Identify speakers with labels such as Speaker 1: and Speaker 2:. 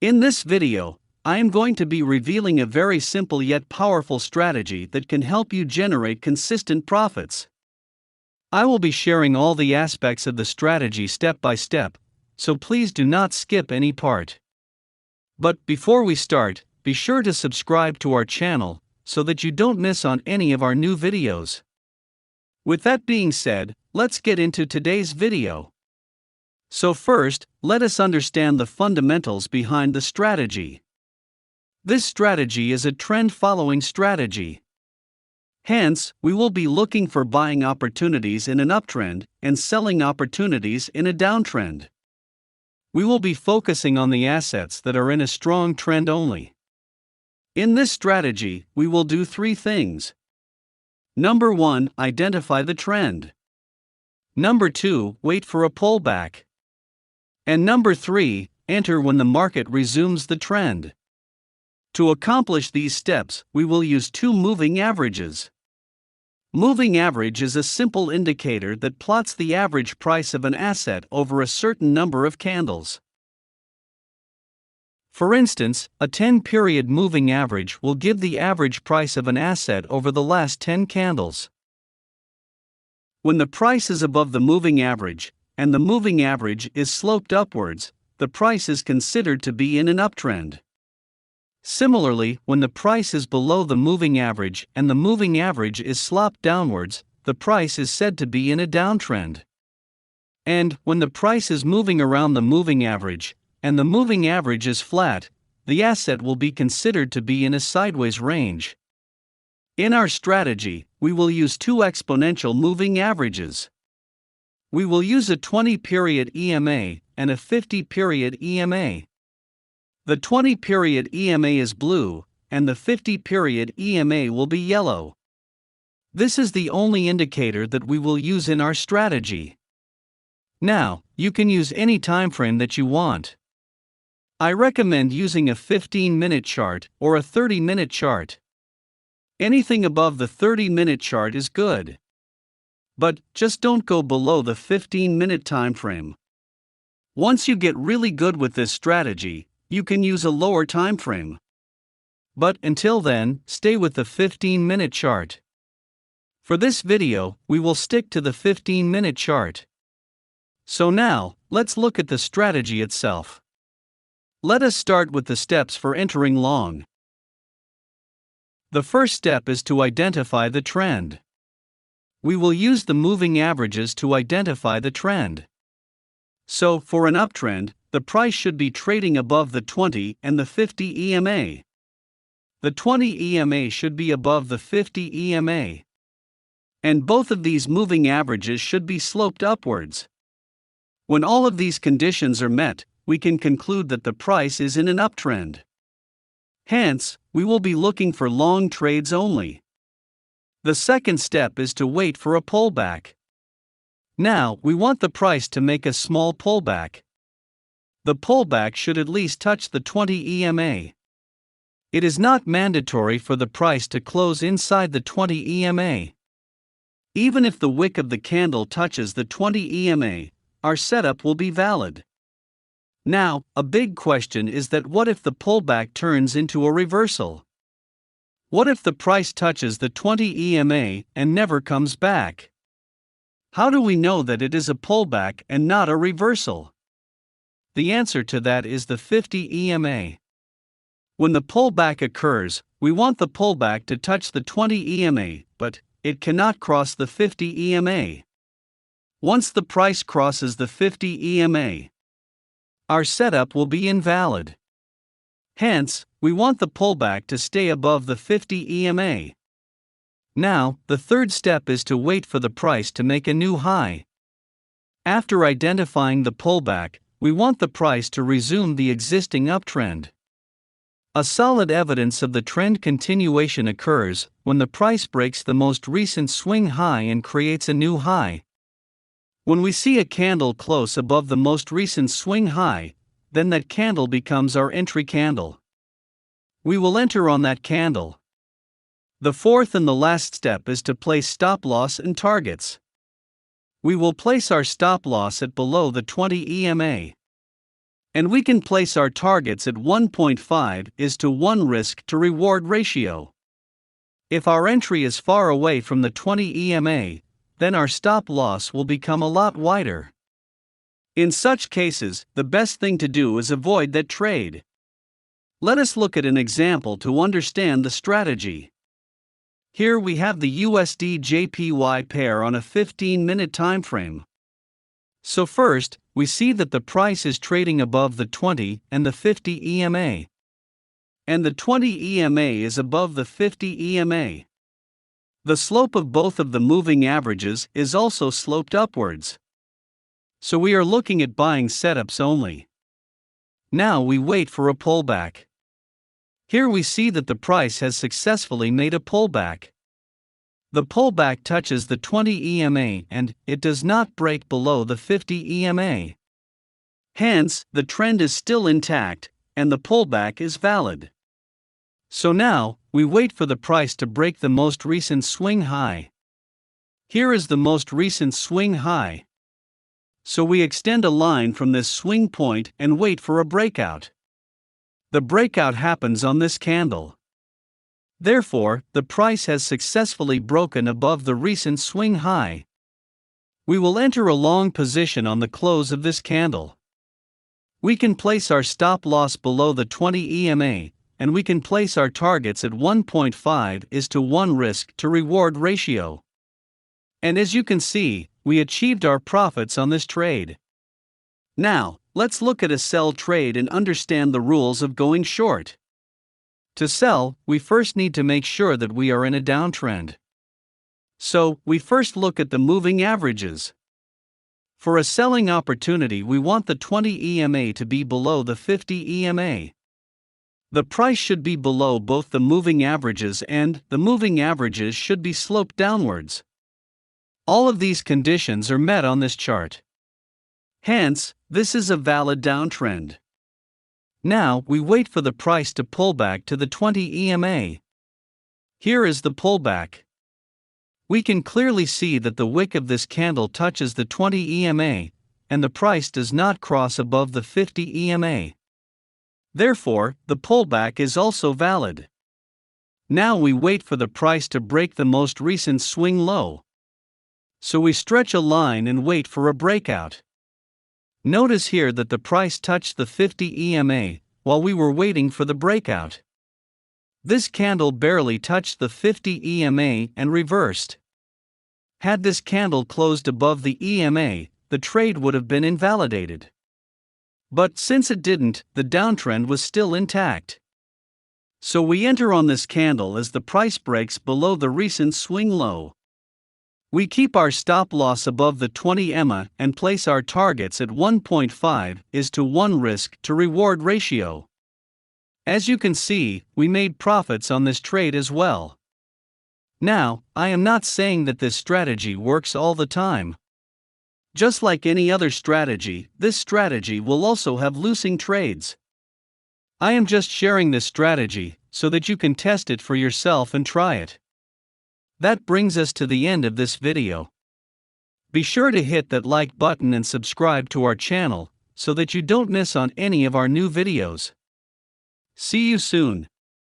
Speaker 1: In this video, I am going to be revealing a very simple yet powerful strategy that can help you generate consistent profits. I will be sharing all the aspects of the strategy step by step, so please do not skip any part. But before we start, be sure to subscribe to our channel so that you don't miss on any of our new videos. With that being said, let's get into today's video. So first, let us understand the fundamentals behind the strategy. This strategy is a trend-following strategy. Hence, we will be looking for buying opportunities in an uptrend and selling opportunities in a downtrend. We will be focusing on the assets that are in a strong trend only. In this strategy, we will do three things. Number 1, identify the trend. Number 2, wait for a pullback. And number 3, enter when the market resumes the trend. To accomplish these steps, we will use two moving averages. Moving average is a simple indicator that plots the average price of an asset over a certain number of candles. For instance, a 10-period moving average will give the average price of an asset over the last 10 candles. When the price is above the moving average, and the moving average is sloped upwards, the price is considered to be in an uptrend. Similarly, when the price is below the moving average and the moving average is sloped downwards, the price is said to be in a downtrend. And when the price is moving around the moving average, and the moving average is flat, the asset will be considered to be in a sideways range. In our strategy, we will use two exponential moving averages. We will use a 20-period EMA and a 50-period EMA. The 20-period EMA is blue, and the 50-period EMA will be yellow. This is the only indicator that we will use in our strategy. Now, you can use any time frame that you want. I recommend using a 15-minute chart or a 30-minute chart. Anything above the 30-minute chart is good. But just don't go below the 15-minute time frame. Once you get really good with this strategy, you can use a lower time frame. But until then, stay with the 15-minute chart. For this video, we will stick to the 15-minute chart. So now, let's look at the strategy itself. Let us start with the steps for entering long. The first step is to identify the trend. We will use the moving averages to identify the trend. So, for an uptrend, the price should be trading above the 20 and the 50 EMA. The 20 EMA should be above the 50 EMA. And both of these moving averages should be sloped upwards. When all of these conditions are met, we can conclude that the price is in an uptrend. Hence, we will be looking for long trades only. The second step is to wait for a pullback. Now, we want the price to make a small pullback. The pullback should at least touch the 20 EMA. It is not mandatory for the price to close inside the 20 EMA. Even if the wick of the candle touches the 20 EMA, our setup will be valid. Now, a big question is that what if the pullback turns into a reversal? What if the price touches the 20 EMA and never comes back? How do we know that it is a pullback and not a reversal? The answer to that is the 50 EMA. When the pullback occurs, we want the pullback to touch the 20 EMA, but it cannot cross the 50 EMA. Once the price crosses the 50 EMA, our setup will be invalid. Hence, we want the pullback to stay above the 50 EMA. Now, the third step is to wait for the price to make a new high. After identifying the pullback, we want the price to resume the existing uptrend. A solid evidence of the trend continuation occurs when the price breaks the most recent swing high and creates a new high. When we see a candle close above the most recent swing high, then that candle becomes our entry candle. We will enter on that candle. The fourth and the last step is to place stop loss and targets. We will place our stop loss at below the 20 EMA. And we can place our targets at 1.5:1 risk to reward ratio. If our entry is far away from the 20 EMA, then our stop loss will become a lot wider. In such cases, the best thing to do is avoid that trade. Let us look at an example to understand the strategy. Here we have the USD JPY pair on a 15-minute time frame. So first, we see that the price is trading above the 20 and the 50 EMA. And the 20 EMA is above the 50 EMA. The slope of both of the moving averages is also sloped upwards. So we are looking at buying setups only. Now we wait for a pullback. Here we see that the price has successfully made a pullback. The pullback touches the 20 EMA and it does not break below the 50 EMA. Hence, the trend is still intact and the pullback is valid. So now, we wait for the price to break the most recent swing high. Here is the most recent swing high. So we extend a line from this swing point and wait for a breakout. The breakout happens on this candle. Therefore, the price has successfully broken above the recent swing high. We will enter a long position on the close of this candle. We can place our stop loss below the 20 EMA, and we can place our targets at 1.5:1 risk to reward ratio. And as you can see, we achieved our profits on this trade. Now, let's look at a sell trade and understand the rules of going short. To sell, we first need to make sure that we are in a downtrend. So, we first look at the moving averages. For a selling opportunity, we want the 20 EMA to be below the 50 EMA. The price should be below both the moving averages and the moving averages should be sloped downwards. All of these conditions are met on this chart. Hence, this is a valid downtrend. Now, we wait for the price to pull back to the 20 EMA. Here is the pullback. We can clearly see that the wick of this candle touches the 20 EMA, and the price does not cross above the 50 EMA. Therefore, the pullback is also valid. Now we wait for the price to break the most recent swing low. So we stretch a line and wait for a breakout. Notice here that the price touched the 50 EMA while we were waiting for the breakout. This candle barely touched the 50 EMA and reversed. Had this candle closed above the EMA, the trade would have been invalidated. But since it didn't, the downtrend was still intact. So we enter on this candle as the price breaks below the recent swing low. We keep our stop loss above the 20 EMA and place our targets at 1.5:1 risk to reward ratio. As you can see, we made profits on this trade as well. Now, I am not saying that this strategy works all the time. Just like any other strategy, this strategy will also have losing trades. I am just sharing this strategy so that you can test it for yourself and try it. That brings us to the end of this video. Be sure to hit that like button and subscribe to our channel so that you don't miss on any of our new videos. See you soon.